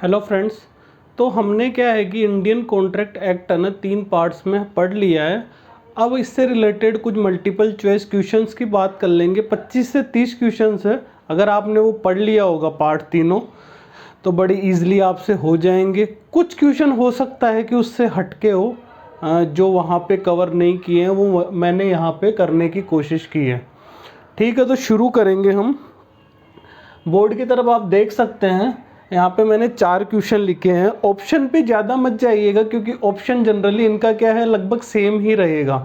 Hello friends. तो हमने क्या है कि इंडियन कॉन्ट्रैक्ट एक्ट है ना 3 पार्ट्स में पढ़ लिया है। अब इससे रिलेटेड कुछ मल्टीपल चॉइस क्वेश्चंस की बात कर लेंगे। 25 से 30 क्वेश्चंस है। अगर आपने वो पढ़ लिया होगा पार्ट तीनों तो बड़ी इजीली आपसे हो जाएंगे। कुछ क्वेश्चन हो सकता है कि उससे हटके हो, जो वहाँ पे कवर नहीं किए हैं वो मैंने यहाँ पे करने की कोशिश की है। ठीक है, तो शुरू करेंगे हम। बोर्ड की तरफ आप देख सकते हैं, यहाँ पे मैंने 4 क्वेश्चन लिखे हैं। ऑप्शन पे ज़्यादा मत जाइएगा क्योंकि ऑप्शन जनरली इनका क्या है, लगभग सेम ही रहेगा।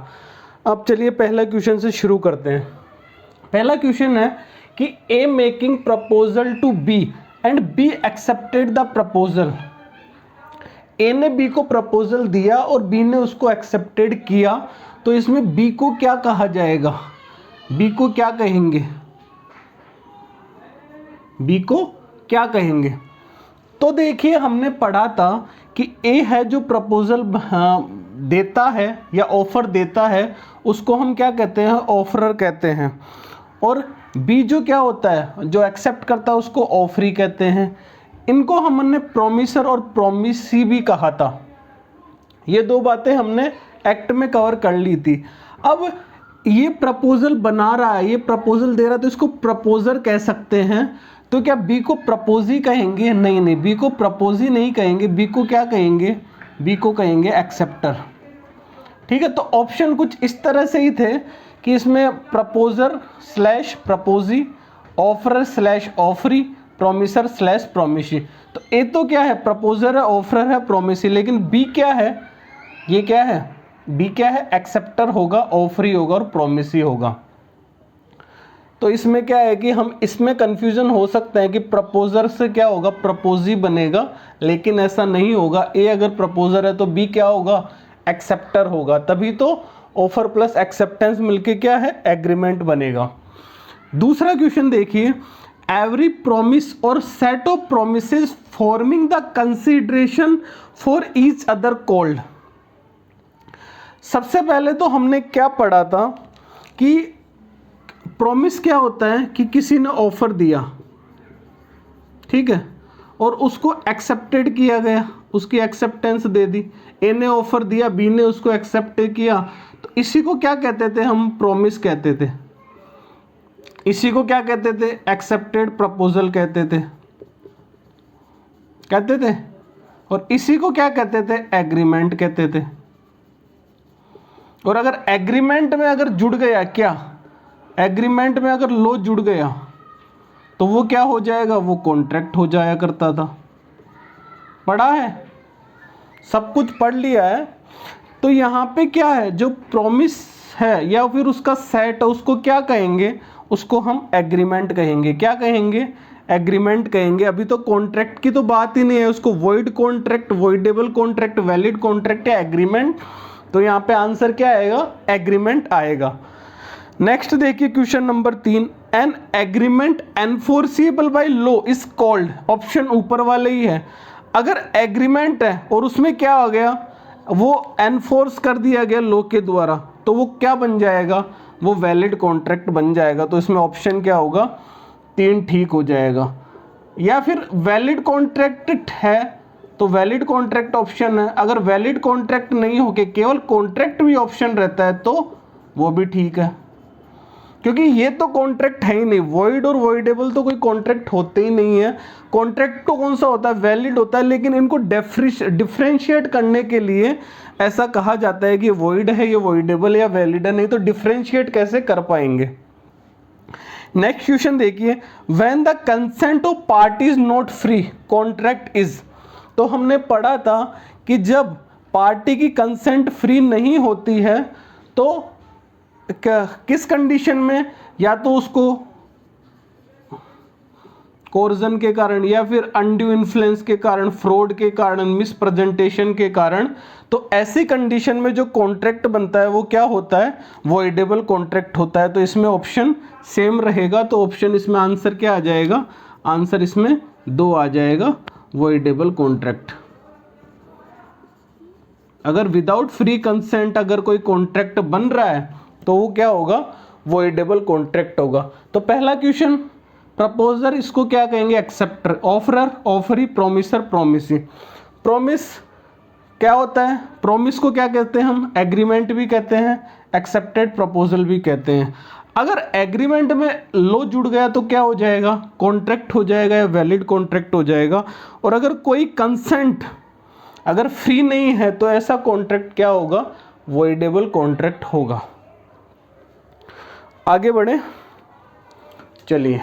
अब चलिए पहला क्वेश्चन से शुरू करते हैं। पहला क्वेश्चन है कि A making proposal to B and B accepted the proposal. A ने बी को प्रपोजल दिया और बी ने उसको एक्सेप्टेड किया, तो इसमें बी को क्या कहा जाएगा? बी को क्या कहेंगे? बी को क्या कहेंगे? तो देखिए, हमने पढ़ा था कि ए है जो प्रपोजल देता है या ऑफर देता है, उसको हम क्या कहते हैं? ऑफरर कहते हैं। और बी जो क्या होता है, जो एक्सेप्ट करता है, उसको ऑफरी कहते हैं। इनको हमने प्रोमिसर और प्रोमिसी भी कहा था। ये 2 बातें हमने एक्ट में कवर कर ली थी। अब ये प्रपोजल बना रहा है, ये प्रपोजल दे रहा है, तो इसको प्रपोजर कह सकते हैं। तो क्या बी को प्रपोजी कहेंगे? नहीं नहीं, बी को प्रपोजी नहीं कहेंगे। बी को क्या कहेंगे? बी को कहेंगे एक्सेप्टर। ठीक है, तो ऑप्शन कुछ इस तरह से ही थे कि इसमें proposer slash proposee, offerer slash offeree, promisor slash promisee. तो ए तो क्या है? प्रपोजर है, ऑफरर है, प्रोमिसी। लेकिन बी क्या है? ये क्या है? बी क्या है? एक्सेप्टर होगा, ऑफरी होगा और प्रोमिसी होगा। तो इसमें क्या है कि हम इसमें कंफ्यूजन हो सकता है कि प्रपोजर से क्या होगा? प्रपोजी बनेगा, लेकिन ऐसा नहीं होगा। ए अगर प्रपोजर है तो बी क्या होगा? एक्सेप्टर होगा। तभी तो ऑफर प्लस एक्सेप्टेंस मिलके क्या है? एग्रीमेंट बनेगा। दूसरा क्वेश्चन देखिए, एवरी प्रॉमिस और set of promises forming the consideration for each other called. सबसे पहले तो हमने क्या पढ़ा था कि प्रॉमिस क्या होता है कि किसी ने ऑफर दिया, ठीक है, और उसको एक्सेप्टेड किया गया, उसकी एक्सेप्टेंस दे दी। ए ने ऑफर दिया, बी ने उसको एक्सेप्ट किया, तो इसी को क्या कहते थे हम? प्रॉमिस कहते थे। इसी को क्या कहते थे? एक्सेप्टेड प्रपोजल कहते थे, कहते थे। और इसी को क्या कहते थे? एग्रीमेंट कहते थे। और अगर एग्रीमेंट में अगर जुड़ गया, क्या एग्रीमेंट में अगर लो जुड़ गया तो वो क्या हो जाएगा? वो कॉन्ट्रैक्ट हो जाया करता था। पढ़ा है, सब कुछ पढ़ लिया है। तो यहाँ पे क्या है, जो प्रॉमिस है या फिर उसका सेट है, उसको क्या कहेंगे? उसको हम एग्रीमेंट कहेंगे। क्या कहेंगे? एग्रीमेंट कहेंगे। अभी तो कॉन्ट्रैक्ट की तो बात ही नहीं है, उसको void contract, voidable contract, valid contract या एग्रीमेंट। तो यहाँ पे आंसर क्या आएगा? एग्रीमेंट आएगा। नेक्स्ट देखिए question number 3, an agreement enforceable by law is called. Option ऊपर वाले ही है। अगर एग्रीमेंट है और उसमें क्या हो गया, वो एनफोर्स कर दिया गया लॉ के द्वारा, तो वो क्या बन जाएगा? वो वैलिड कॉन्ट्रैक्ट बन जाएगा। तो इसमें ऑप्शन क्या होगा? 3 ठीक हो जाएगा। या फिर वैलिड कॉन्ट्रैक्ट है तो वैलिड कॉन्ट्रैक्ट ऑप्शन है। अगर वैलिड कॉन्ट्रैक्ट नहीं होके केवल कॉन्ट्रैक्ट भी ऑप्शन रहता है तो वो भी ठीक है, क्योंकि ये तो कॉन्ट्रैक्ट है ही नहीं। वॉइड और वॉइडेबल तो कोई कॉन्ट्रैक्ट होते ही नहीं है। कॉन्ट्रैक्ट तो कौन सा होता है? वैलिड होता है। लेकिन इनको डिफ्रेंशिएट करने के लिए ऐसा कहा जाता है कि वॉइड है, ये वॉइडेबल या वैलिड है, नहीं तो डिफ्रेंशिएट कैसे कर पाएंगे। नेक्स्ट क्वेश्चन देखिए, when the consent of party is not free contract is. तो हमने पढ़ा था कि जब पार्टी की कंसेंट फ्री नहीं होती है तो किस कंडीशन में? या तो उसको कोर्जन के कारण, या फिर अनड्यू इन्फ्लुएंस के कारण, फ्रॉड के कारण, मिसप्रेजेंटेशन के कारण। तो ऐसी कंडीशन में जो कॉन्ट्रैक्ट बनता है वो क्या होता है? वॉइडेबल कॉन्ट्रैक्ट होता है। तो इसमें ऑप्शन सेम रहेगा। तो ऑप्शन इसमें आंसर क्या आ जाएगा? आंसर इसमें 2 आ जाएगा, वॉइडेबल कॉन्ट्रैक्ट। अगर विदाउट फ्री कंसेंट अगर कोई कॉन्ट्रैक्ट बन रहा है तो वो क्या होगा? वॉइडेबल कॉन्ट्रैक्ट होगा। तो पहला क्वेश्चन प्रपोजर इसको क्या कहेंगे, acceptor, offeror, offeree, promisor, promisee. Promise क्या होता है, प्रोमिस को क्या कहते हैं हम, एग्रीमेंट भी कहते हैं, एक्सेप्टेड प्रपोजल भी कहते हैं। अगर एग्रीमेंट में लो जुड़ गया तो क्या हो जाएगा, कॉन्ट्रैक्ट हो जाएगा या वैलिड कॉन्ट्रैक्ट हो जाएगा। और अगर कोई कंसेंट अगर फ्री नहीं है तो ऐसा कॉन्ट्रैक्ट क्या होगा, वॉइडेबल कॉन्ट्रैक्ट होगा। आगे बढ़े, चलिए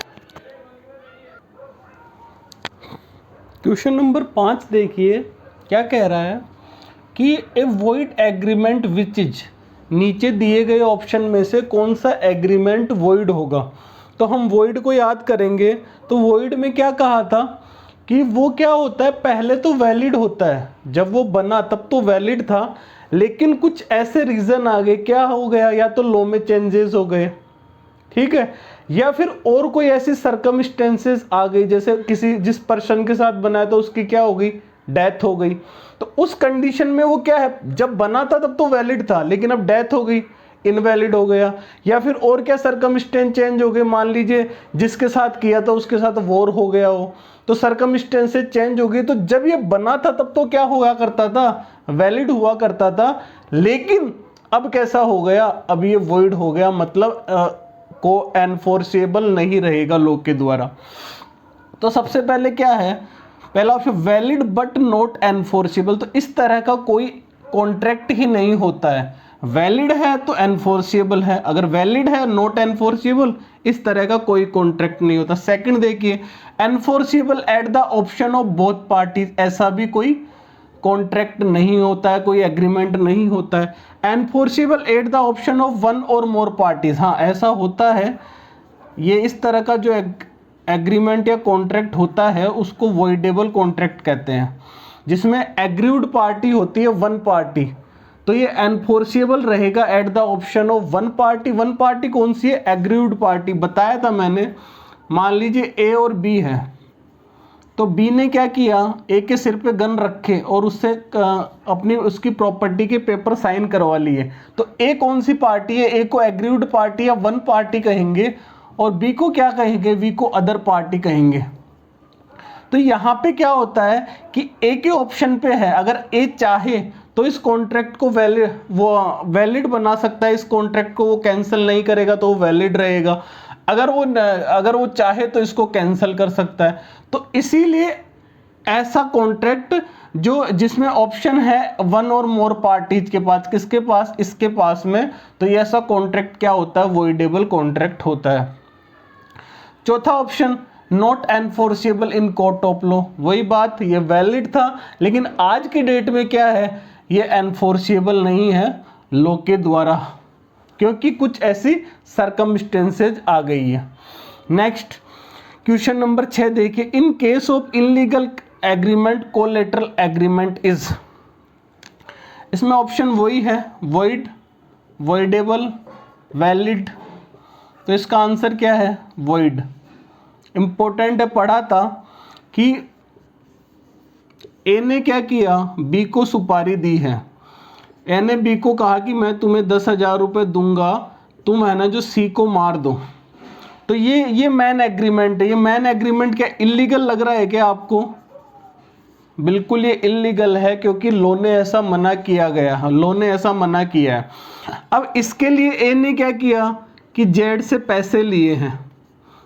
क्वेश्चन नंबर 5 देखिए, क्या कह रहा है कि ए वॉइड एग्रीमेंट विच इज, नीचे दिए गए ऑप्शन में से कौन सा एग्रीमेंट वॉइड होगा। तो हम वॉइड को याद करेंगे, तो वॉइड में क्या कहा था कि वो क्या होता है, पहले तो वैलिड होता है, जब वो बना तब तो वैलिड था, लेकिन कुछ ऐसे रीज़न आ गए, क्या हो गया, या तो लॉ में चेंजेस हो गए, ठीक है, या फिर और कोई ऐसी सर्कमस्टेंसेस आ गई, जैसे किसी जिस पर्सन के साथ बनाया था उसकी क्या हो गई, डेथ हो गई। तो उस कंडीशन में वो क्या है, जब बना था तब तो वैलिड था, लेकिन अब डेथ हो गई, इनवैलिड हो गया। या फिर और क्या सर्कमस्टेंस चेंज हो गए, मान लीजिए जिसके साथ किया था उसके साथ वॉर हो गया हो, तो सर्कमस्टेंसेस चेंज हो गई। तो जब ये बना था तब तो क्या हुआ करता था, वैलिड हुआ करता था, लेकिन अब कैसा हो गया, अब ये वॉइड हो गया, मतलब को एनफोर्सेबल नहीं रहेगा लोग के द्वारा। तो सबसे पहले क्या है, पहला option valid but not enforceable. तो इस तरह का कोई कॉन्ट्रैक्ट ही नहीं होता है, वैलिड है तो एनफोर्सेबल है, अगर वैलिड है नॉट एनफोर्सेबल, इस तरह का कोई कॉन्ट्रैक्ट नहीं होता। सेकंड देखिए, enforceable at the option of both parties, ऐसा भी कोई कॉन्ट्रैक्ट नहीं होता है, कोई एग्रीमेंट नहीं होता है। Enforceable at the option of one और मोर पार्टीज, हाँ ऐसा होता है। ये इस तरह का जो एग्रीमेंट या कॉन्ट्रैक्ट होता है उसको वॉइडेबल कॉन्ट्रैक्ट कहते हैं, जिसमें एग्रीव्ड पार्टी होती है वन पार्टी, तो ये एनफोर्सेबल रहेगा at the option of one party. One party कौन सी है, एग्रीव्ड पार्टी, बताया था मैंने। मान लीजिए ए और बी है, तो बी ने क्या किया, ए के सिर पे गन रखे और उससे अपनी उसकी प्रॉपर्टी के पेपर साइन करवा लिए। तो ए कौन सी पार्टी है, ए को एग्रीव्ड पार्टी या वन पार्टी कहेंगे, और बी को क्या कहेंगे, बी को अदर पार्टी कहेंगे। तो यहाँ पे क्या होता है कि ए के ऑप्शन पे है, अगर ए चाहे तो इस कॉन्ट्रैक्ट को वैलिड बना सकता है, इस कॉन्ट्रैक्ट को वो कैंसिल नहीं करेगा तो वो वैलिड रहेगा। अगर वो चाहे तो इसको कैंसिल कर सकता है। तो इसीलिए ऐसा कॉन्ट्रैक्ट जो जिसमें ऑप्शन है वन और मोर पार्टीज के पास, किसके पास, इसके पास में, तो ये ऐसा कॉन्ट्रैक्ट क्या होता है, वॉइडेबल कॉन्ट्रैक्ट होता है। चौथा option, not enforceable in court of law, वही बात, ये वैलिड था लेकिन आज की डेट में क्या है, ये एनफोर्सेबल नहीं है लॉ के द्वारा, क्योंकि कुछ ऐसी सर्कमस्टेंसेज आ गई है। नेक्स्ट क्वेश्चन नंबर 6 देखिए, in case of illegal agreement collateral agreement is, इसमें ऑप्शन वही है, वॉइड, वॉइडेबल, वैलिड। तो इसका आंसर क्या है, वॉइड। इंपॉर्टेंट है, पढ़ा था कि ए ने क्या किया, बी को सुपारी दी है, ए ने बी को कहा कि मैं तुम्हें 10,000 रुपये दूंगा, तुम है ना जो सी को मार दो। तो ये मैन एग्रीमेंट है। ये मैन एग्रीमेंट क्या इलीगल लग रहा है क्या आपको? बिल्कुल ये इलीगल है, क्योंकि लॉ ने ऐसा मना किया गया है, लॉ ने ऐसा मना किया है। अब इसके लिए ए ने क्या किया कि जेड से पैसे लिए हैं,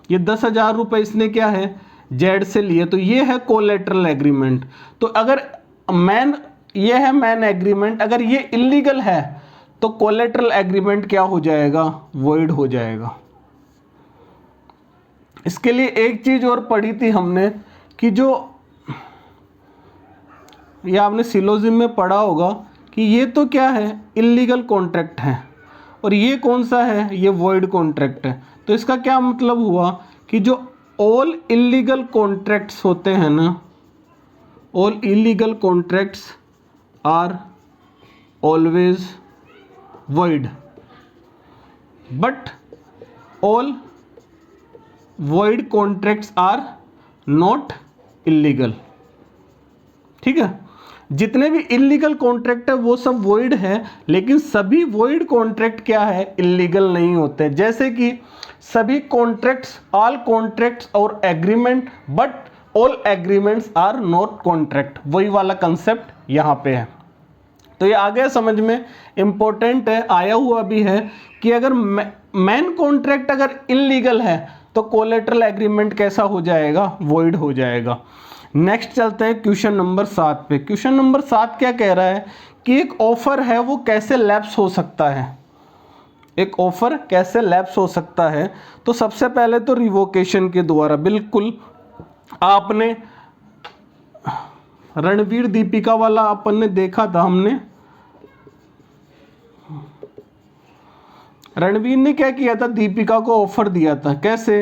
ये 10,000 रुपये इसने क्या है, जेड से लिए, तो ये है कोलेटरल एग्रीमेंट। तो अगर ये है मैन एग्रीमेंट, अगर ये इलीगल है तो कोलेटरल एग्रीमेंट क्या हो जाएगा, वॉइड हो जाएगा। इसके लिए एक चीज और पढ़ी थी हमने कि जो ये आपने सिलोजिम में पढ़ा होगा कि ये तो क्या है, इलीगल कॉन्ट्रैक्ट है, और ये कौन सा है, ये वॉइड कॉन्ट्रैक्ट है। तो इसका क्या मतलब हुआ कि जो ऑल इलीगल कॉन्ट्रैक्ट्स होते हैं ना, all illegal contracts are always void, but all void contracts are not illegal. ठीक है, जितने भी इलीगल कॉन्ट्रैक्ट है वो सब वॉइड है, लेकिन सभी वॉइड कॉन्ट्रैक्ट क्या है, इलीगल नहीं होते। जैसे कि सभी कॉन्ट्रैक्ट्स, ऑल कॉन्ट्रैक्ट्स और agreement, but all agreements are not contract, वही वाला कंसेप्ट यहाँ पे है। तो ये आ गया समझ में, इंपॉर्टेंट है, आया हुआ भी है कि अगर मेन कॉन्ट्रैक्ट अगर इलीगल है तो कोलेटरल एग्रीमेंट कैसा हो जाएगा, वॉइड हो जाएगा। नेक्स्ट चलते हैं क्वेश्चन नंबर 7 पे। क्वेश्चन नंबर 7 क्या कह रहा है कि एक ऑफर है वो कैसे लैप्स हो सकता है, एक ऑफर कैसे लैप्स हो सकता है। तो सबसे पहले तो रिवोकेशन के द्वारा, बिल्कुल आपने रणवीर दीपिका वाला अपन ने देखा था, हमने रणवीर ने क्या किया था, दीपिका को ऑफर दिया था। कैसे,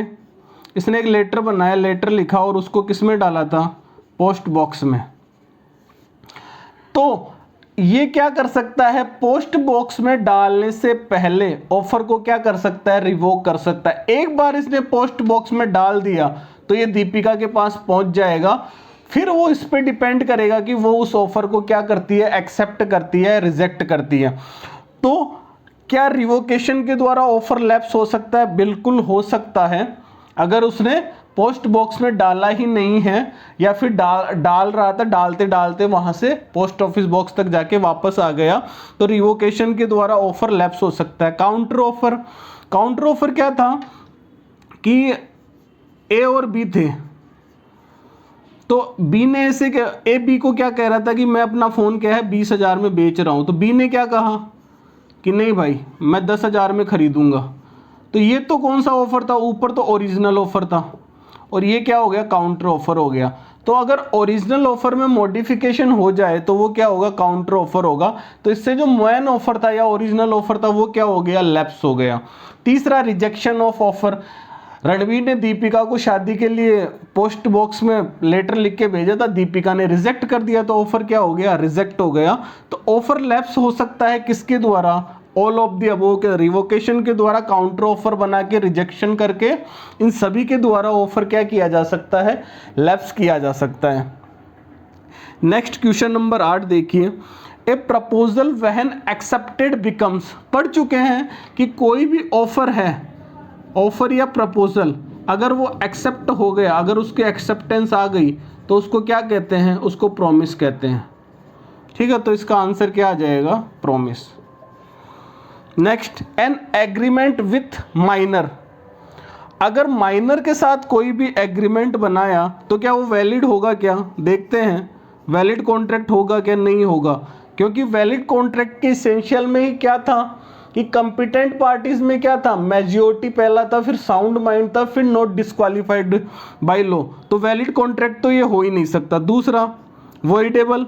इसने एक लेटर बनाया, लेटर लिखा और उसको किस में डाला था, पोस्ट बॉक्स में। तो ये क्या कर सकता है, पोस्ट बॉक्स में डालने से पहले ऑफर को क्या कर सकता है, रिवोक कर सकता है। एक बार इसने पोस्ट बॉक्स में डाल दिया तो ये दीपिका के पास पहुंच जाएगा, फिर वो इस पे डिपेंड करेगा कि वो उस ऑफर को क्या करती है, एक्सेप्ट करती है, रिजेक्ट करती है। तो क्या रिवोकेशन के द्वारा ऑफर लैप्स हो सकता है, बिल्कुल हो सकता है। अगर उसने पोस्ट बॉक्स में डाला ही नहीं है या फिर डाल रहा था, डालते डालते वहां से पोस्ट ऑफिस बॉक्स तक जाके वापस आ गया, तो रिवोकेशन के द्वारा ऑफर लैप्स हो सकता है। काउंटर ऑफर, काउंटर ऑफर क्या था कि ए और बी थे, तो बी ने ऐसे, ए बी को क्या कह रहा था कि मैं अपना फ़ोन क्या है 20,000 में बेच रहा हूँ, तो बी ने क्या कहा कि नहीं भाई मैं 10,000 में खरीदूंगा। तो ये तो कौन सा ऑफर था, ऊपर तो ओरिजिनल ऑफर था और ये क्या हो गया, काउंटर ऑफर हो गया। तो अगर ओरिजिनल ऑफर में मॉडिफिकेशन हो जाए तो वो क्या होगा, काउंटर ऑफर होगा। तो इससे जो मेन ऑफर था या ओरिजिनल ऑफर था वो क्या हो गया, लैप्स हो गया। तीसरा, रिजेक्शन ऑफ ऑफर। रणवीर ने दीपिका को शादी के लिए पोस्ट बॉक्स में लेटर लिख के भेजा था, दीपिका ने रिजेक्ट कर दिया, तो ऑफर क्या हो गया, रिजेक्ट हो गया। तो ऑफर लैप्स हो सकता है किसके द्वारा, ऑल ऑफ द अबव के, रिवोकेशन के द्वारा, काउंटर ऑफर बना के, रिजेक्शन करके, इन सभी के द्वारा ऑफर क्या किया जा सकता है, लैप्स किया जा सकता है। नेक्स्ट क्वेश्चन नंबर 8 देखिए, ए प्रपोजल व्हेन एक्सेप्टेड बिकम्स। पढ़ चुके हैं कि कोई भी ऑफर है, ऑफर या प्रपोजल अगर वो एक्सेप्ट हो गया, अगर उसकी एक्सेप्टेंस आ गई तो उसको क्या कहते हैं, उसको प्रॉमिस कहते हैं। ठीक है, तो इसका आंसर क्या आ जाएगा, promise. Next, an agreement with minor. अगर माइनर के साथ कोई भी एग्रीमेंट बनाया तो क्या वो वैलिड होगा, क्या देखते हैं, वैलिड कॉन्ट्रैक्ट होगा क्या, नहीं होगा। क्योंकि वैलिड कॉन्ट्रैक्ट के इसेंशियल में ही क्या था कि कंपिटेंट पार्टीज में क्या था, मेजॉरिटी पहला था, फिर साउंड माइंड था, फिर नॉट डिस्क्वालिफाइड बाय लॉ। तो वैलिड कॉन्ट्रैक्ट तो ये हो ही नहीं सकता। दूसरा, वॉइडेबल।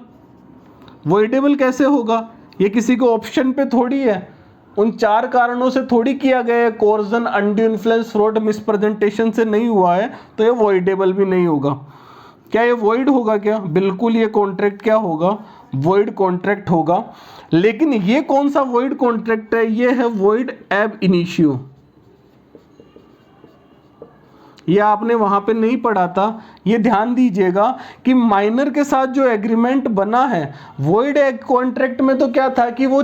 वॉइडेबल कैसे होगा, ये किसी को ऑप्शन पे थोड़ी है, उन 4 कारणों से थोड़ी किया गया है, कोर्जन, अनड्यू इन्फ्लुएंस, फ्रॉड, मिसप्रेजेंटेशन से नहीं हुआ है, तो ये वॉइडेबल भी नहीं होगा। क्या ये वॉइड होगा क्या, बिल्कुल ये कॉन्ट्रैक्ट क्या होगा, वॉइड कॉन्ट्रैक्ट होगा। लेकिन ये कौन सा वॉइड कॉन्ट्रैक्ट है, ये है वॉइड एब इनिशियो। ये आपने वहां पे नहीं पढ़ा था, ये ध्यान दीजिएगा कि माइनर के साथ जो एग्रीमेंट बना है वॉइड कॉन्ट्रैक्ट में तो क्या था कि वो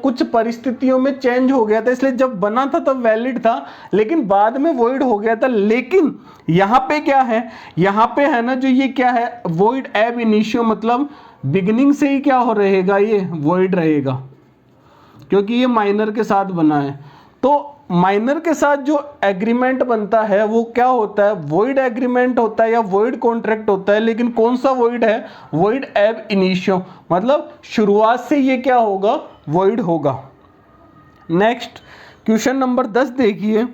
कुछ परिस्थितियों में चेंज हो गया था, इसलिए जब बना था तब वैलिड था, लेकिन बाद में वॉइड हो गया था। लेकिन यहाँ पे क्या है, यहाँ पे है ना जो ये क्या है, वॉइड एब इनिशियो, मतलब बिगिनिंग से ही क्या हो रहेगा, ये वॉइड रहेगा, क्योंकि ये माइनर के साथ बना है। तो माइनर के साथ जो एग्रीमेंट बनता है वो क्या होता है, वॉइड एग्रीमेंट होता है या वॉइड कॉन्ट्रैक्ट होता है। लेकिन कौन सा वॉइड है, वॉइड एब इनिशियो, मतलब शुरुआत से ये क्या होगा, वॉइड होगा। नेक्स्ट क्वेश्चन नंबर 10 देखिए,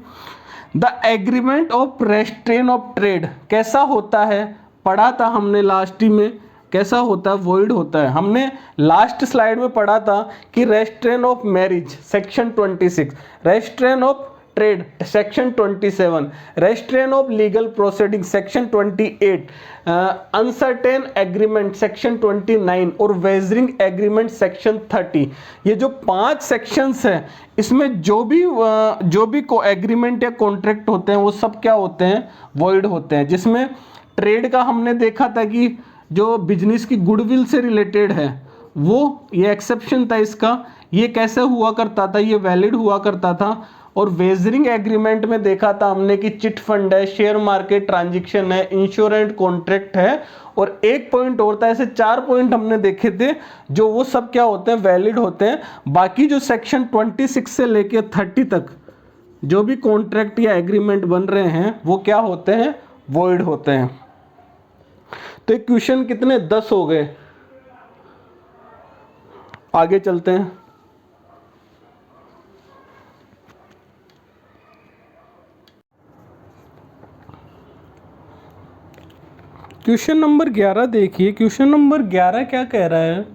the agreement of restrain of trade कैसा होता है, पढ़ा था हमने लास्ट ही में, कैसा होता है, वॉइड होता है। हमने लास्ट स्लाइड में पढ़ा था कि restrain of marriage section 26, restrain of trade section 27, restrain of legal proceeding section 28, uncertain agreement section 29 और वेजरिंग एग्रीमेंट सेक्शन 30। ये जो 5 सेक्शंस हैं, इसमें जो भी को एग्रीमेंट या कॉन्ट्रैक्ट होते हैं वो सब क्या होते हैं, वॉइड होते हैं। जिसमें ट्रेड का हमने देखा था कि जो बिजनेस की गुडविल से रिलेटेड है, वो ये एक्सेप्शन था इसका, ये कैसे हुआ करता था, ये वैलिड हुआ करता था। और वेजरिंग एग्रीमेंट में देखा था हमने कि चिट फंड है, शेयर मार्केट ट्रांजैक्शन है, इंश्योरेंस कॉन्ट्रैक्ट है, और एक पॉइंट और था। ऐसे 4 पॉइंट हमने देखे थे जो वो सब क्या होते हैं, वैलिड होते हैं। बाकी जो सेक्शन 26 से लेके 30 तक जो भी कॉन्ट्रैक्ट या एग्रीमेंट बन रहे हैं वो क्या होते हैं, वॉइड होते हैं। तो एक क्वेश्चन कितने 10 हो गए। आगे चलते हैं। क्वेश्चन नंबर 11 देखिए। क्वेश्चन नंबर 11 क्या कह रहा है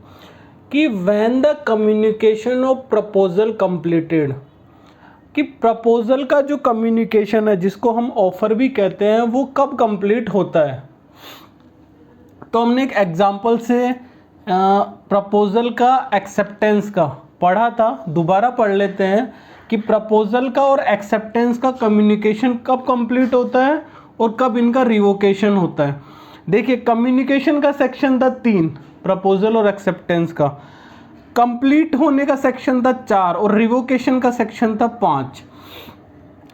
कि when the communication of proposal completed, कि प्रपोजल का जो कम्युनिकेशन है जिसको हम ऑफर भी कहते हैं वो कब कंप्लीट होता है। तो हमने एक एग्जांपल से प्रपोजल का एक्सेप्टेंस का पढ़ा था, दोबारा पढ़ लेते हैं कि प्रपोजल का और एक्सेप्टेंस का कम्युनिकेशन कब कंप्लीट होता है और कब इनका रिवोकेशन होता है। देखिए कम्युनिकेशन का सेक्शन था 3, प्रपोजल और एक्सेप्टेंस का। कंप्लीट होने का सेक्शन था 4 और रिवोकेशन का सेक्शन था 5।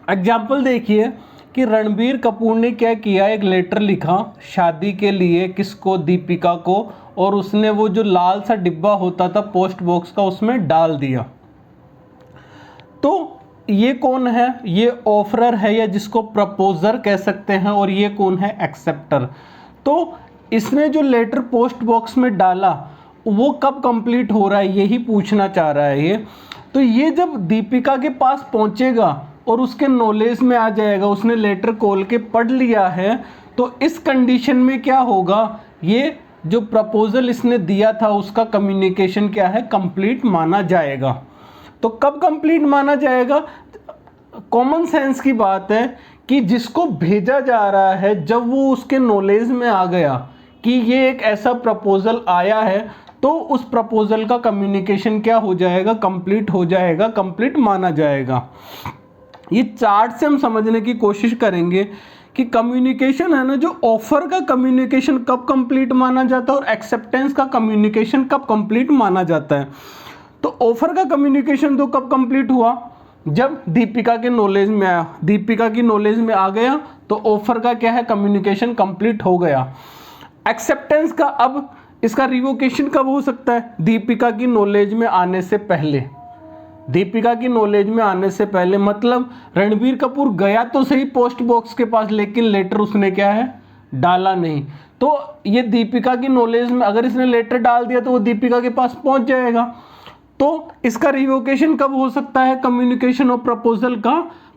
एग्जाम्पल देखिए कि रणबीर कपूर ने क्या किया, एक लेटर लिखा शादी के लिए, किसको, दीपिका को, और उसने वो जो लाल सा डिब्बा होता था पोस्ट बॉक्स का उसमें डाल दिया। तो ये कौन है, ये ऑफरर है या जिसको प्रपोजर कह सकते हैं, और ये कौन है, एक्सेप्टर। तो इसने जो लेटर पोस्ट बॉक्स में डाला वो कब कंप्लीट हो रहा है, यही पूछना चाह रहा है ये। तो ये जब दीपिका के पास पहुंचेगा और उसके नॉलेज में आ जाएगा, उसने लेटर खोल के पढ़ लिया है, तो इस कंडीशन में क्या होगा, ये जो प्रपोजल इसने दिया था उसका कम्युनिकेशन क्या है, कंप्लीट माना जाएगा। तो कब कंप्लीट माना जाएगा, कॉमन सेंस की बात है कि जिसको भेजा जा रहा है जब वो उसके नॉलेज में आ गया कि ये एक ऐसा प्रपोजल आया है, तो उस प्रपोजल का कम्युनिकेशन क्या हो जाएगा, कंप्लीट हो जाएगा, कंप्लीट माना जाएगा। ये चार्ट से हम समझने की कोशिश करेंगे कि कम्युनिकेशन है ना, जो ऑफर का कम्युनिकेशन कब कंप्लीट माना जाता है और एक्सेप्टेंस का कम्युनिकेशन कब कंप्लीट माना जाता है। तो ऑफर का कम्युनिकेशन तो कब कंप्लीट हुआ, जब दीपिका के नॉलेज में आया, दीपिका की नॉलेज में आ गया तो ऑफर का क्या है, कम्युनिकेशन कंप्लीट हो गया। एक्सेप्टेंस का अब इसका रिवोकेशन कब हो सकता है, दीपिका की नॉलेज में आने से पहले। दीपिका की नॉलेज में आने से पहले मतलब रणबीर कपूर गया तो सही पोस्ट बॉक्स के पास, लेकिन लेटर उसने क्या है, डाला नहीं। तो ये दीपिका की नॉलेज में, अगर इसने लेटर डाल दिया तो वो दीपिका के पास पहुंच जाएगा। तो इसका रिवोकेशन कब हो सकता है, कम्युनिकेशन ऑफ प्रपोजल का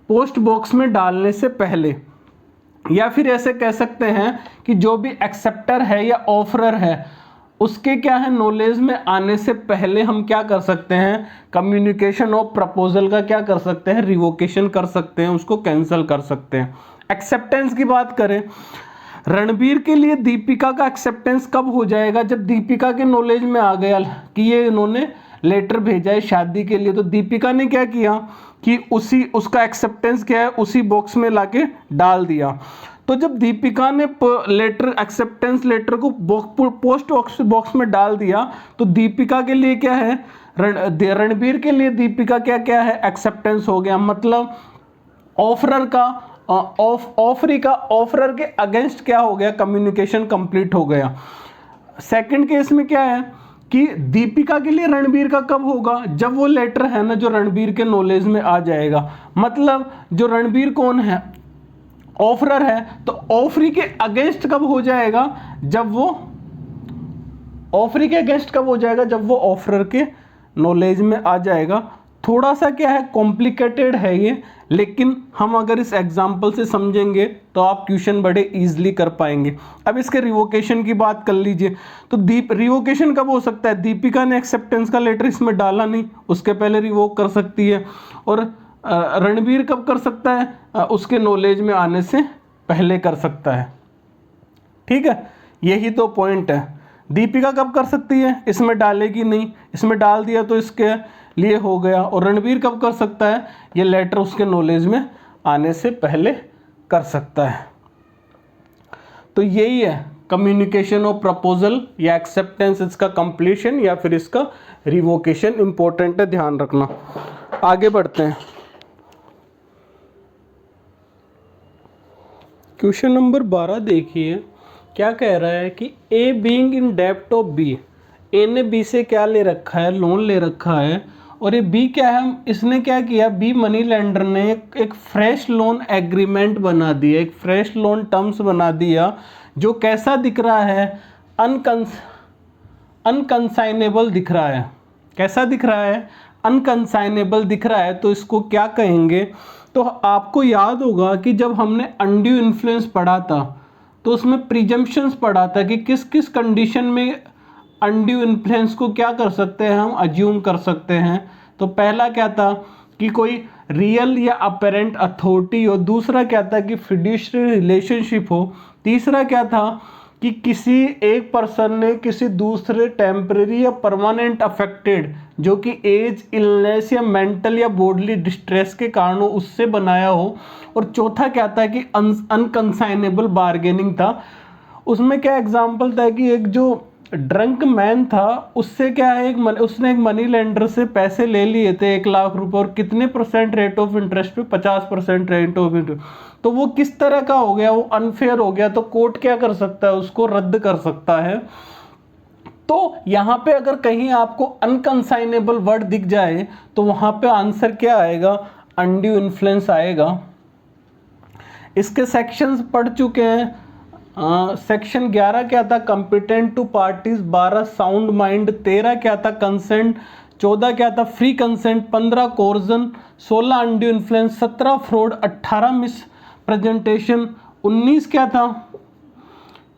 पोस्ट बॉक्स में डालने से पहले। या फिर ऐसे कह सकते हैं कि जो भी एक्सेप्टर है या ऑफरर है उसके क्या है, नॉलेज में आने से पहले हम क्या कर सकते हैं, कम्युनिकेशन ऑफ प्रपोजल का क्या कर सकते हैं, रिवोकेशन कर सकते हैं, उसको कैंसिल कर सकते हैं। एक्सेप्टेंस की बात करें, रणबीर के लिए दीपिका का एक्सेप्टेंस कब हो जाएगा, जब दीपिका के नॉलेज में आ गया कि ये इन्होंने लेटर भेजा है शादी के लिए, तो दीपिका ने क्या किया कि उसका एक्सेप्टेंस क्या है, उसी बॉक्स में लाके डाल दिया। तो जब दीपिका ने लेटर, एक्सेप्टेंस लेटर को पोस्ट बॉक्स में डाल दिया, तो दीपिका के लिए क्या है, रणबीर के लिए दीपिका क्या क्या है, एक्सेप्टेंस हो गया। मतलब ऑफरर का ऑफरर के अगेंस्ट क्या हो गया, कम्युनिकेशन कंप्लीट हो गया। सेकंड केस में क्या है कि दीपिका के लिए रणबीर का कब होगा, जब वो लेटर है ना जो रणबीर के नॉलेज में आ जाएगा। मतलब जो रणबीर कौन है, ऑफरर है, तो ऑफरी के अगेंस्ट कब हो जाएगा, जब वो ऑफरी के अगेंस्ट कब हो जाएगा, जब वो ऑफरर के नॉलेज में आ जाएगा। थोड़ा सा क्या है, कॉम्प्लिकेटेड है ये, लेकिन हम अगर इस एग्जाम्पल से समझेंगे तो आप क्वेश्चन बड़े इजीली कर पाएंगे। अब इसके रिवोकेशन की बात कर लीजिए। तो रिवोकेशन कब हो सकता है, दीपिका ने एक्सेप्टेंस का लेटर इसमें डाला नहीं, उसके पहले रिवोक कर सकती है। और रणबीर कब कर सकता है, उसके नॉलेज में आने से पहले कर सकता है। ठीक है, यही तो पॉइंट है। दीपिका कब कर सकती है, इसमें डालेगी नहीं, इसमें डाल दिया तो इसके लिए हो गया। और रणबीर कब कर सकता है, ये लेटर उसके नॉलेज में आने से पहले कर सकता है। तो यही है कम्युनिकेशन ऑफ प्रपोजल या एक्सेप्टेंस इसका कंप्लीशन या फिर इसका रिवोकेशन इंपॉर्टेंट है, ध्यान रखना। आगे बढ़ते हैं। क्वेश्चन नंबर 12 देखिए, क्या कह रहा है कि ए बीइंग इन डेब्ट ऑफ बी, ए ने बी से क्या ले रखा है, लोन ले रखा है, और ये बी क्या है, इसने क्या किया, बी मनी लेंडर ने एक फ्रेश लोन एग्रीमेंट बना दिया, एक फ्रेश लोन टर्म्स बना दिया, जो कैसा दिख रहा है, अनकंसाइनेबल दिख रहा है। कैसा दिख रहा है, अनकंसाइनेबल दिख रहा है। तो इसको क्या कहेंगे, तो आपको याद होगा कि जब हमने अनड्यू इन्फ्लुएंस पढ़ा था तो उसमें प्रिजम्पशंस पढ़ा था कि किस किस कंडीशन में अनड्यू इन्फ्लुएंस को क्या कर सकते हैं, हम अज्यूम कर सकते हैं। तो पहला क्या था कि कोई रियल या अपेरेंट अथॉरिटी हो, दूसरा क्या था कि फिड्यूशियरी रिलेशनशिप हो, तीसरा क्या था कि किसी एक पर्सन ने किसी दूसरे टेम्परेरी या परमानेंट अफेक्टेड जो कि एज, इलनेस या मेंटल या बॉडली डिस्ट्रेस के कारण उससे बनाया हो, और चौथा क्या था कि अनकंसाइनेबल बार्गेनिंग था। उसमें क्या एग्जांपल था कि एक जो ड्रंक मैन था उससे क्या है, उसने एक मनी लेंडर से पैसे ले लिए थे 1 लाख रुपए, और कितने % रेट ऑफ इंटरेस्ट पे, 50% रेट ऑफ इंटरेस्ट। तो वो किस तरह का हो गया, वो अनफेयर हो गया। तो कोर्ट क्या कर सकता है, उसको रद्द कर सकता है। तो यहाँ पे अगर कहीं आपको अनकंसाइनेबल वर्ड दिख जाए तो वहाँ पे आंसर क्या आएगा, अनड्यू इन्फ्लुएंस आएगा। इसके सेक्शंस पढ़ चुके हैं। सेक्शन 11 क्या था, competent to parties, 12 sound mind, 13 क्या था कंसेंट, 14 क्या था free consent, 15 coercion, 16 undue influence, 17 fraud, 18 misrepresentation, 19 क्या था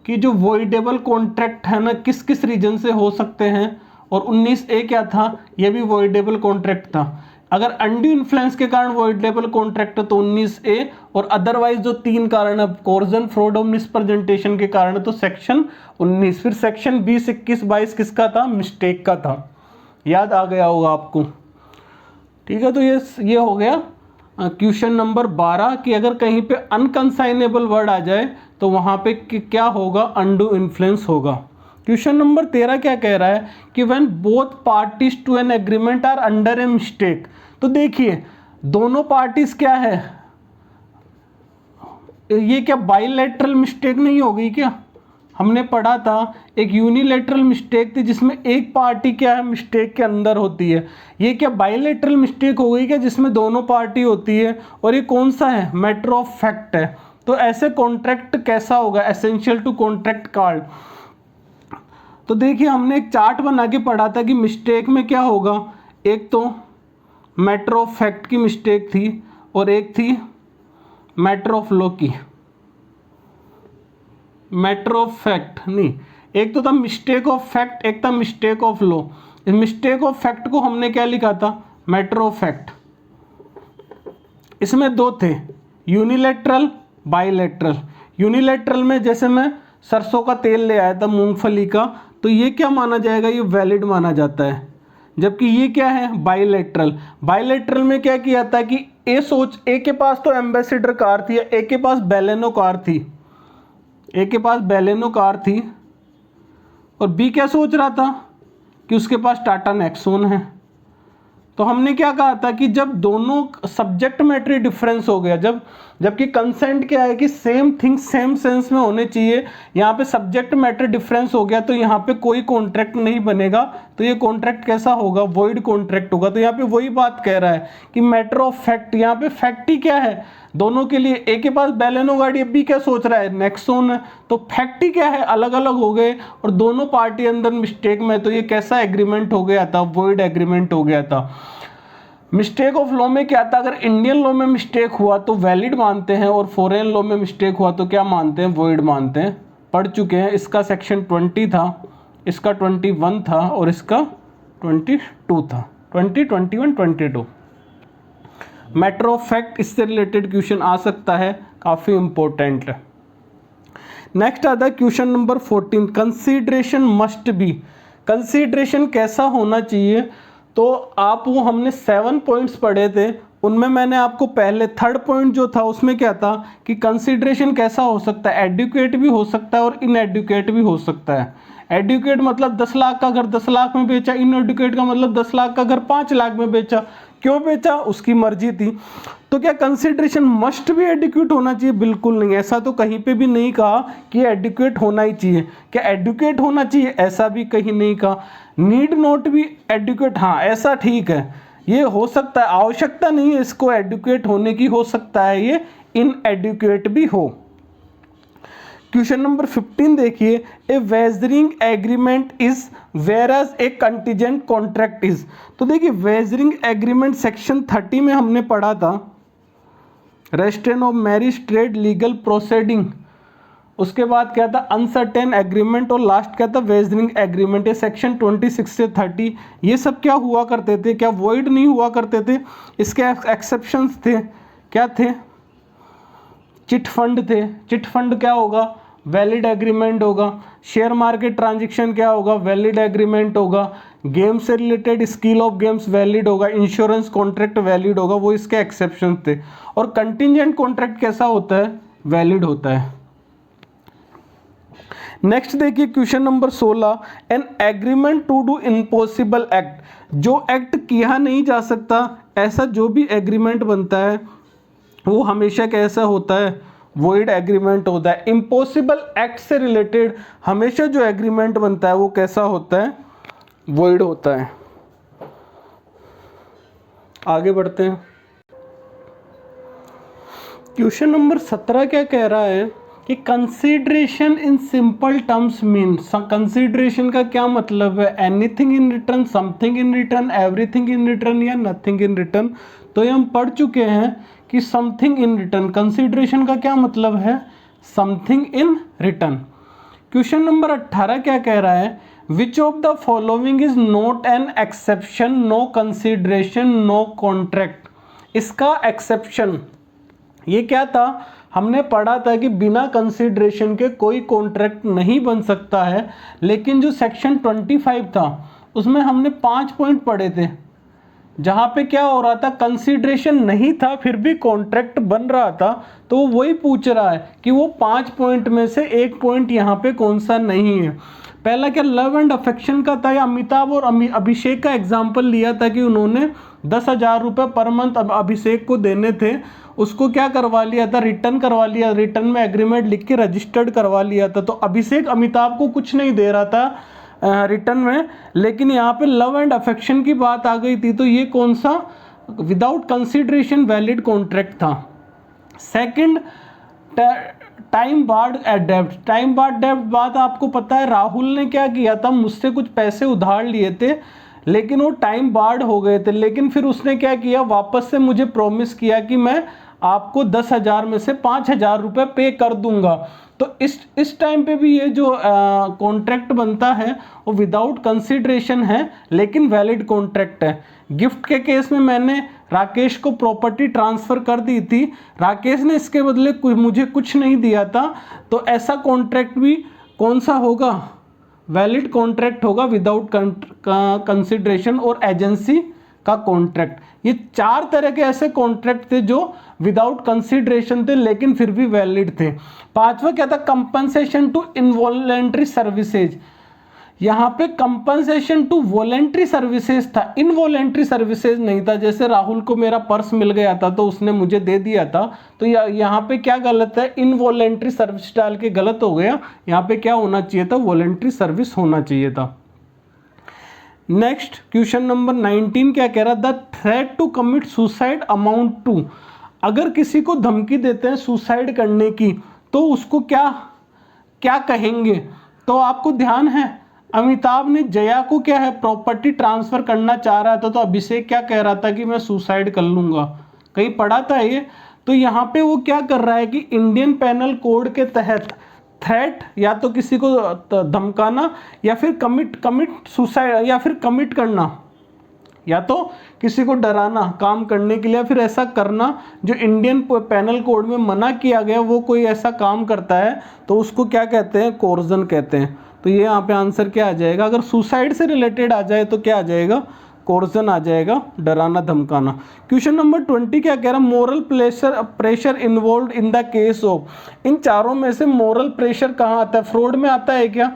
कि जो वॉइडेबल कॉन्ट्रैक्ट है ना किस किस रीजन से हो सकते हैं, और 19A क्या था, ये भी वॉइडेबल कॉन्ट्रैक्ट था। अगर अनड्यू इन्फ्लुएंस के कारण वॉइडेबल कॉन्ट्रैक्ट है तो 19A, और अदरवाइज जो 3 कारण है, कोर्जन, फ्रॉड और मिसप्रेजेंटेशन के कारण, तो सेक्शन 19। फिर सेक्शन 20, 21, 22 किसका था, मिस्टेक का था। याद आ गया होगा आपको, ठीक है। तो ये हो गया क्वेश्चन नंबर 12 कि अगर कहीं पे अनकंसाइनेबल वर्ड आ जाए तो वहाँ पे क्या होगा, अनड्यू इन्फ्लुएंस होगा। क्वेश्चन नंबर 13 क्या कह रहा है कि when both parties to an agreement are under a mistake. तो देखिए दोनों पार्टीज क्या है, ये क्या बाइलेटरल मिस्टेक नहीं होगी क्या, हमने पढ़ा था एक यूनिलेटरल मिस्टेक थी जिसमें एक पार्टी क्या है, मिस्टेक के अंदर होती है। ये क्या बाइलेटरल मिस्टेक हो गई क्या, जिसमें दोनों पार्टी होती है, और ये कौन सा है, मैटर ऑफ फैक्ट है। तो ऐसे कॉन्ट्रैक्ट कैसा होगा, एसेंशियल टू कॉन्ट्रैक्ट कॉल्ड। तो देखिए हमने एक चार्ट बना के पढ़ा था कि मिस्टेक में क्या होगा, एक तो मैटर ऑफ फैक्ट की मिस्टेक थी और एक थी मैटर ऑफ लॉ की। मैटर ऑफ फैक्ट नहीं, एक तो था मिस्टेक ऑफ फैक्ट, एक था मिस्टेक ऑफ लॉ। इस मिस्टेक ऑफ फैक्ट को हमने क्या लिखा था, मैटर ऑफ फैक्ट। इसमें 2 थे, यूनिलेटरल, बाइलेटरल। यूनिलेटरल में जैसे मैं सरसों का तेल ले आया था, मूंगफली का, तो ये क्या माना जाएगा, ये वैलिड माना जाता है। जबकि ये क्या है, बाइलेटरल। बाइलेटरल में क्या किया था कि ए के पास तो एम्बेसडर कार थी, ए के पास बेलेनो कार थी, ए के पास बेलेनो कार थी, और बी क्या सोच रहा था कि उसके पास टाटा नेक्सॉन है। तो हमने क्या कहा था कि जब दोनों सब्जेक्ट मैटर डिफरेंस हो गया, जबकि कंसेंट क्या है कि सेम थिंग सेम सेंस में होने चाहिए, यहाँ पे सब्जेक्ट मैटर डिफरेंस हो गया तो यहाँ पे कोई कॉन्ट्रैक्ट नहीं बनेगा। तो ये कॉन्ट्रैक्ट कैसा होगा, वॉइड कॉन्ट्रैक्ट होगा। तो यहाँ पे वही बात कह रहा है कि मैटर ऑफ फैक्ट, यहाँ पे फैक्ट ही क्या है दोनों के लिए, ए के पास बेलेनो गाड़ी, बी क्या सोच रहा है, नेक्सॉन है। तो फैक्ट ही क्या है, अलग अलग हो गए और दोनों पार्टी अंदर मिस्टेक में। तो ये कैसा एग्रीमेंट हो गया था, वॉइड एग्रीमेंट हो गया था। मिस्टेक ऑफ लॉ में क्या था, अगर इंडियन लॉ में मिस्टेक हुआ तो वैलिड मानते हैं, और फॉरेन लॉ में मिस्टेक हुआ तो क्या मानते हैं, वॉइड मानते हैं। पढ़ चुके हैं। इसका सेक्शन 20 था, इसका 21 था, और इसका 22 था, 20, 21, 22। मैटर ऑफ फैक्ट, इससे रिलेटेड क्वेश्चन आ सकता है, काफ़ी इंपॉर्टेंट है। नेक्स्ट आता है question number 14, consideration must be. Consideration कैसा होना चाहिए, तो आप वो हमने 7 पॉइंट्स पढ़े थे, उनमें मैंने आपको पहले थर्ड पॉइंट जो था उसमें क्या था कि कंसिडरेशन कैसा हो सकता है, एडुकेट भी हो सकता है और इनएडुकेट भी हो सकता है। एडुकेट मतलब 10 लाख का घर 10 लाख में बेचा, इनएडुकेट का मतलब 10 लाख का घर 5 लाख में बेचा। क्यों बेचा? उसकी मर्जी थी। तो क्या कंसिडरेशन मस्ट भी एडुकेट होना चाहिए? बिल्कुल नहीं, ऐसा तो कहीं पे भी नहीं कहा कि एडुकेट होना ही चाहिए। क्या एडुकेट होना चाहिए? ऐसा भी कहीं नहीं कहा। नीड नॉट भी एडुकेट, हाँ ऐसा ठीक है, ये हो सकता है, आवश्यकता नहीं है इसको एडुकेट होने की, हो सकता है ये इनएडुकेट भी हो। क्वेश्चन नंबर 15 देखिए, a wagering agreement is whereas a contingent contract is. तो देखिए वेजरिंग एग्रीमेंट सेक्शन 30 में हमने पढ़ा था, restrain of marriage trade legal proceeding, उसके बाद क्या था अनसर्टेन एग्रीमेंट, और लास्ट क्या था वेजरिंग एग्रीमेंट। ये सेक्शन 26 से 30 ये सब क्या हुआ करते थे, क्या वॉइड नहीं हुआ करते थे, इसके एक्सेप्शंस थे। क्या थे? चिट फंड थे। चिट फंड क्या होगा? वैलिड एग्रीमेंट होगा। शेयर मार्केट ट्रांजैक्शन क्या होगा? वैलिड एग्रीमेंट होगा। गेम से related skill of games valid होगा। इंश्योरेंस कॉन्ट्रैक्ट वैलिड होगा, वो इसके एक्सेप्शन थे। और कंटिजेंट कॉन्ट्रैक्ट कैसा होता है? वैलिड होता है। नेक्स्ट देखिए question number 16, an agreement to do impossible act, जो एक्ट किया नहीं जा सकता ऐसा जो भी एग्रीमेंट बनता है वो हमेशा कैसा होता है? वॉइड एग्रीमेंट होता है। इम्पॉसिबल एक्ट से रिलेटेड हमेशा जो एग्रीमेंट बनता है वो कैसा होता है? वॉइड होता है। आगे बढ़ते हैं। क्वेश्चन नंबर 17 क्या कह रहा है कि consideration in simple terms means, consideration का क्या मतलब है? Anything in return, something in return, everything in return या नथिंग इन रिटर्न। तो ये हम पढ़ चुके हैं कि समथिंग इन रिटर्न, कंसीडरेशन का क्या मतलब है? Something in return. Question number 18 क्या कह रहा है? Which of the following is not an exception, no consideration no contract. इसका एक्सेप्शन ये क्या था? हमने पढ़ा था कि बिना कंसीडरेशन के कोई कॉन्ट्रैक्ट नहीं बन सकता है, लेकिन जो सेक्शन 25 था उसमें हमने 5 पॉइंट पढ़े थे जहाँ पे क्या हो रहा था, कंसीडरेशन नहीं था फिर भी कॉन्ट्रैक्ट बन रहा था। तो वो वही पूछ रहा है कि वो 5 पॉइंट में से एक पॉइंट यहाँ पे कौन सा नहीं है। पहला क्या लव एंड अफेक्शन का था, या अमिताभ और अभिषेक का एग्जाम्पल लिया था कि उन्होंने 10,000 रुपये पर मंथ अभिषेक को देने थे, उसको क्या करवा लिया था? रिटर्न करवा लिया, रिटर्न में एग्रीमेंट लिख के रजिस्टर्ड करवा लिया था। तो अभिषेक अमिताभ को कुछ नहीं दे रहा था रिटर्न में, लेकिन यहाँ पे लव एंड अफेक्शन की बात आ गई थी, तो ये कौन सा विदाउट कंसीडरेशन वैलिड कॉन्ट्रैक्ट था। सेकंड टाइम बार्ड डेब्ट, टाइम बार्ड डेब्ट बात आपको पता है, राहुल ने क्या किया था, मुझसे कुछ पैसे उधार लिए थे लेकिन वो टाइम बार्ड हो गए थे, लेकिन फिर उसने क्या किया, वापस से मुझे प्रॉमिस किया कि मैं आपको 10,000 में से 5,000 रुपये पे कर दूंगा। तो इस टाइम पे भी ये जो कॉन्ट्रैक्ट बनता है वो विदाउट कंसीडरेशन है लेकिन वैलिड कॉन्ट्रैक्ट है। गिफ्ट के केस में मैंने राकेश को प्रॉपर्टी ट्रांसफ़र कर दी थी, राकेश ने इसके बदले मुझे कुछ नहीं दिया था, तो ऐसा कॉन्ट्रैक्ट भी कौन सा होगा? वैलिड कॉन्ट्रैक्ट होगा विदाउट कंसीडरेशन और एजेंसी का कॉन्ट्रैक्ट। ये 4 तरह के ऐसे कॉन्ट्रैक्ट थे जो विदाउट कंसीडरेशन थे लेकिन फिर भी वैलिड थे। 5वां क्या था? Compensation to involuntary services. यहाँ पे कंपनसेशन टू वॉलेंट्री सर्विसेज था, इनवॉलेंट्री सर्विसेज नहीं था। जैसे राहुल को मेरा पर्स मिल गया था तो उसने मुझे दे दिया था, तो यहाँ पे क्या गलत है? इनवॉलेंट्री सर्विस डाल के गलत हो गया। यहाँ पे क्या होना चाहिए था? वॉलेंट्री सर्विस होना चाहिए था। नेक्स्ट क्वेश्चन नंबर 19 क्या कह रहा? The threat to commit suicide amount to, अगर किसी को धमकी देते हैं सुसाइड करने की तो उसको क्या क्या कहेंगे? तो आपको ध्यान है अमिताभ ने जया को क्या है प्रॉपर्टी ट्रांसफर करना चाह रहा था, तो अभिषेक क्या कह रहा था कि मैं सुसाइड कर लूंगा, कहीं पढ़ा था ये। तो यहाँ पे वो क्या कर रहा है कि इंडियन पेनल कोड के तहत थ्रेट या तो किसी को धमकाना या फिर कमिट सुसाइड या फिर कमिट करना, या तो किसी को डराना काम करने के लिए, फिर ऐसा करना जो इंडियन पेनल कोड में मना किया गया, वो कोई ऐसा काम करता है तो उसको क्या कहते हैं? कोर्जन कहते हैं। तो ये यहाँ पे आंसर क्या आ जाएगा? अगर सुसाइड से रिलेटेड आ जाए तो क्या आ जाएगा? कोर्जन आ जाएगा, डराना धमकाना। क्वेश्चन नंबर 20 क्या कह रहा है, moral pressure involve in the case of, इन चारों में से मोरल प्रेशर कहाँ आता है, फ्रॉड में आता है क्या?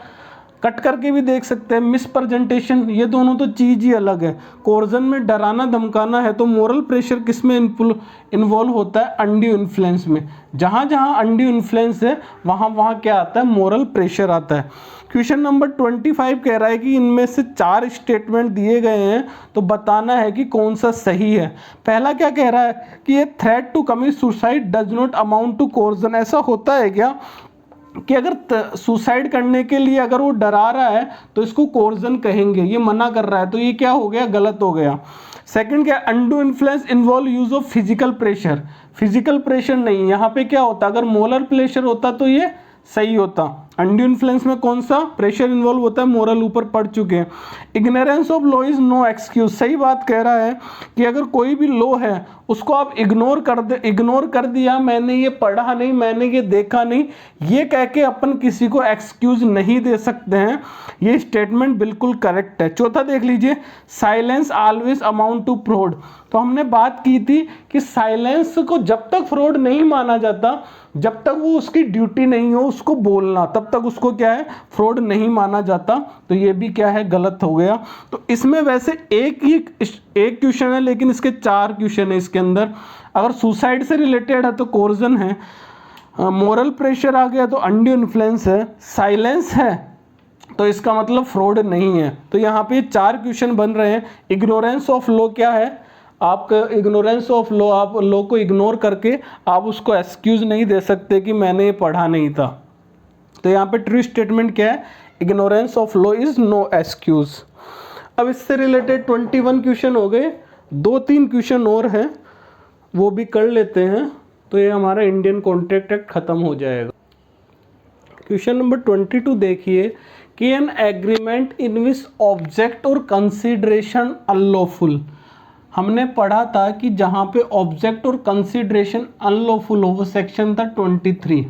कट करके भी देख सकते हैं, मिसप्रेजेंटेशन, ये दोनों तो चीज़ ही अलग है। कोर्जन में डराना धमकाना है, तो मोरल प्रेशर किस में इन्वॉल्व होता है, अनड्यू इन्फ्लुएंस में। जहाँ जहाँ अनड्यू इन्फ्लुएंस है वहाँ वहाँ क्या आता है, मोरल प्रेशर आता है। क्वेश्चन नंबर 25 कह रहा है कि इनमें से 4 स्टेटमेंट दिए गए हैं, तो बताना है कि कौन सा सही है। पहला क्या कह रहा है कि ये threat to commit suicide does not amount to coercion. ऐसा होता है क्या कि अगर सुसाइड करने के लिए अगर वो डरा रहा है तो इसको कोर्जन कहेंगे, ये मना कर रहा है, तो ये क्या हो गया, गलत हो गया। सेकंड क्या, undo influence involve use of physical pressure, physical pressure नहीं, यहाँ पे क्या होता, अगर मोरल प्रेशर होता तो ये सही होता। अनड्यू इन्फ्लुएंस में कौन सा प्रेशर इन्वॉल्व होता है, मोरल ऊपर पढ़ चुके हैं। Ignorance of law is no excuse, सही बात कह रहा है कि अगर कोई भी लॉ है उसको आप इग्नोर कर दिया, मैंने ये पढ़ा नहीं, मैंने ये देखा नहीं, ये कह के अपन किसी को एक्सक्यूज नहीं दे सकते हैं। ये स्टेटमेंट बिल्कुल करेक्ट है। चौथा देख लीजिए, silence always amount to fraud. तो हमने बात की थी कि साइलेंस को जब तक फ्रॉड नहीं माना जाता, जब तक वो उसकी ड्यूटी नहीं हो उसको बोलना, तब तक उसको क्या है, फ्रॉड नहीं माना जाता। तो ये भी क्या है, गलत हो गया। तो इसमें वैसे एक क्वेश्चन है, लेकिन इसके 4 क्वेश्चन है इसके अंदर। अगर सुसाइड से रिलेटेड है तो कोर्जन है, मोरल प्रेशर आ गया तो अनड्यू इन्फ्लुएंस है, साइलेंस है तो इसका मतलब फ्रॉड नहीं है। तो यहाँ पे 4 क्वेश्चन बन रहे हैं। इग्नोरेंस ऑफ लॉ क्या है, आपका इग्नोरेंस ऑफ लॉ, आप लॉ को इग्नोर करके आप उसको एक्सक्यूज नहीं दे सकते कि मैंने ये पढ़ा नहीं था। तो यहाँ पे ट्रू स्टेटमेंट क्या है, ignorance of law is no excuse. अब इससे रिलेटेड 21 क्वेश्चन हो गए, 2-3 क्वेश्चन और हैं वो भी कर लेते हैं, तो ये हमारा इंडियन कॉन्ट्रैक्ट एक्ट खत्म हो जाएगा। क्वेश्चन नंबर 22 देखिए कि an agreement in which object और कंसिडरेशन अनलॉफुल। हमने पढ़ा था कि जहाँ पे ऑब्जेक्ट और कंसिडरेशन अनलॉफुल हो वो सेक्शन था 23,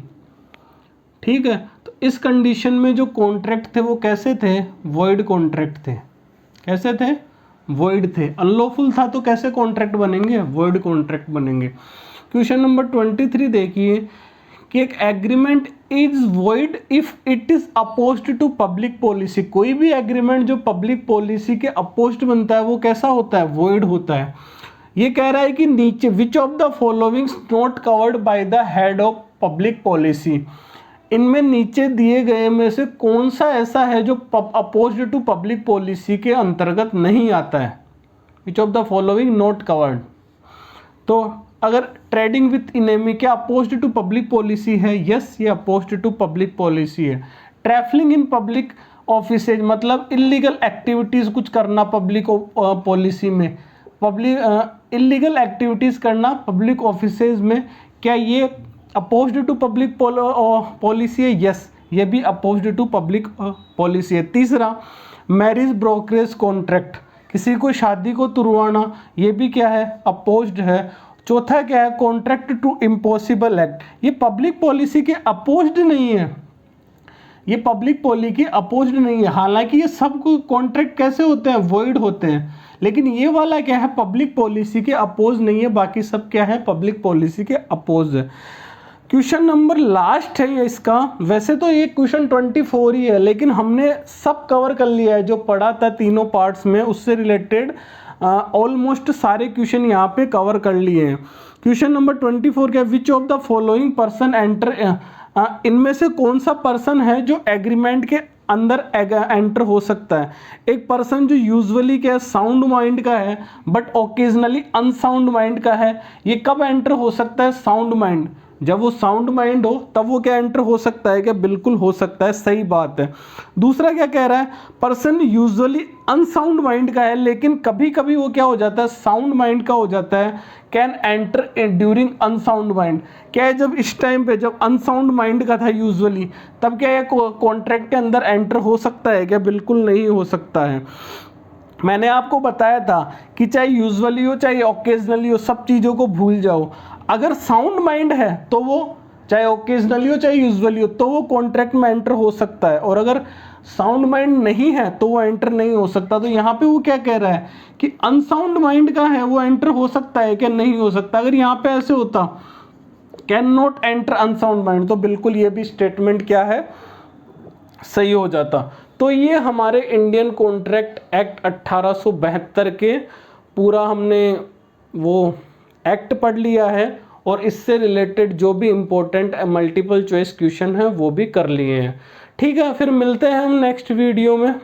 ठीक है। तो इस कंडीशन में जो कॉन्ट्रैक्ट थे वो कैसे थे, वॉइड कॉन्ट्रैक्ट थे। कैसे थे, वॉइड थे। अनलॉफुल था तो कैसे कॉन्ट्रैक्ट बनेंगे, वॉइड कॉन्ट्रैक्ट बनेंगे। क्वेश्चन नंबर 23 देखिए कि एक agreement is void if it is opposed to public policy. कोई भी एग्रीमेंट जो पब्लिक पॉलिसी के अपोज्ड बनता है वो कैसा होता है, वॉइड होता है। ये कह रहा है कि नीचे विच of the followings not covered by the head of public policy, इनमें नीचे दिए गए में से कौन सा ऐसा है जो अपोज्ड टू पब्लिक पॉलिसी के अंतर्गत नहीं आता है। Which of the following not covered, तो अगर ट्रेडिंग विथ इनेमी क्या अपोज्ड टू पब्लिक पॉलिसी है, यस ये अपोज्ड टू पब्लिक पॉलिसी है। ट्रैवलिंग इन पब्लिक ऑफिसेज मतलब इलीगल एक्टिविटीज़ कुछ करना पब्लिक पॉलिसी में, पब्लिक इलीगल एक्टिविटीज़ करना पब्लिक ऑफिसेज में, क्या ये अपोज्ड टू पब्लिक पॉलिसी है, यस ये भी अपोज्ड टू पब्लिक पॉलिसी है। तीसरा, मैरिज ब्रोकरेज कॉन्ट्रैक्ट, किसी को शादी को तुड़वाना, ये भी क्या है, अपोज्ड है। चौथा क्या है, कॉन्ट्रैक्ट टू इम्पॉसिबल एक्ट, ये पब्लिक पॉलिसी के अपोज्ड नहीं है, ये पब्लिक पॉलिसी के अपोज्ड नहीं है। हालांकि ये सब कॉन्ट्रैक्ट कैसे होते हैं, वॉइड होते हैं, लेकिन ये वाला क्या है, पब्लिक पॉलिसी के अपोज नहीं है, बाकी सब क्या है, पब्लिक पॉलिसी के अपोज है। क्वेश्चन नंबर लास्ट है ये इसका, वैसे तो ये क्वेश्चन 24 ही है, लेकिन हमने सब कवर कर लिया है जो पढ़ा था तीनों पार्ट्स में, उससे रिलेटेड ऑलमोस्ट सारे क्वेश्चन यहाँ पे कवर कर लिए हैं। क्वेश्चन नंबर 24 क्या, विच of the following person enter, इनमें से कौन सा पर्सन है जो एग्रीमेंट के अंदर एंटर हो सकता है। एक पर्सन जो यूजुअली क्या साउंड माइंड का है बट ओकेजनली अनसाउंड माइंड का है, ये कब एंटर हो सकता है, साउंड माइंड, जब वो साउंड माइंड हो तब वो क्या एंटर हो सकता है, क्या बिल्कुल हो सकता है, सही बात है। दूसरा क्या कह रहा है, पर्सन यूजुअली अनसाउंड माइंड का है लेकिन कभी कभी वो क्या हो जाता है, साउंड माइंड का हो जाता है, can enter during unsound mind, क्या है जब इस टाइम पे जब अनसाउंड माइंड का था यूजुअली, तब क्या है कॉन्ट्रैक्ट के अंदर एंटर हो सकता है, क्या बिल्कुल नहीं हो सकता है। मैंने आपको बताया था कि चाहे यूजुअली हो चाहे ओकेजनली हो, सब चीज़ों को भूल जाओ। अगर साउंड माइंड है तो वो चाहे ओकेजनली हो चाहे यूजुअली हो, तो वो कॉन्ट्रैक्ट में एंटर हो सकता है। और अगर साउंड माइंड नहीं है तो वो एंटर नहीं हो सकता। तो यहाँ पे वो क्या कह रहा है कि अनसाउंड माइंड का है वो एंटर हो सकता है क्या, नहीं हो सकता। अगर यहाँ पे ऐसे होता can not enter unsound mind, तो बिल्कुल ये भी स्टेटमेंट क्या है, सही हो जाता। तो ये हमारे इंडियन कॉन्ट्रैक्ट एक्ट 1872 के पूरा हमने वो एक्ट पढ़ लिया है और इससे रिलेटेड जो भी इम्पोर्टेंट मल्टीपल चॉइस क्वेश्चन है वो भी कर लिए हैं। ठीक है, फिर मिलते हैं हम नेक्स्ट वीडियो में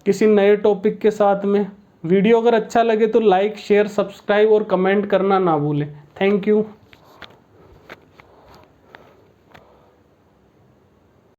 किसी नए टॉपिक के साथ में। वीडियो अगर अच्छा लगे तो लाइक शेयर सब्सक्राइब और कमेंट करना ना भूलें। Thank you.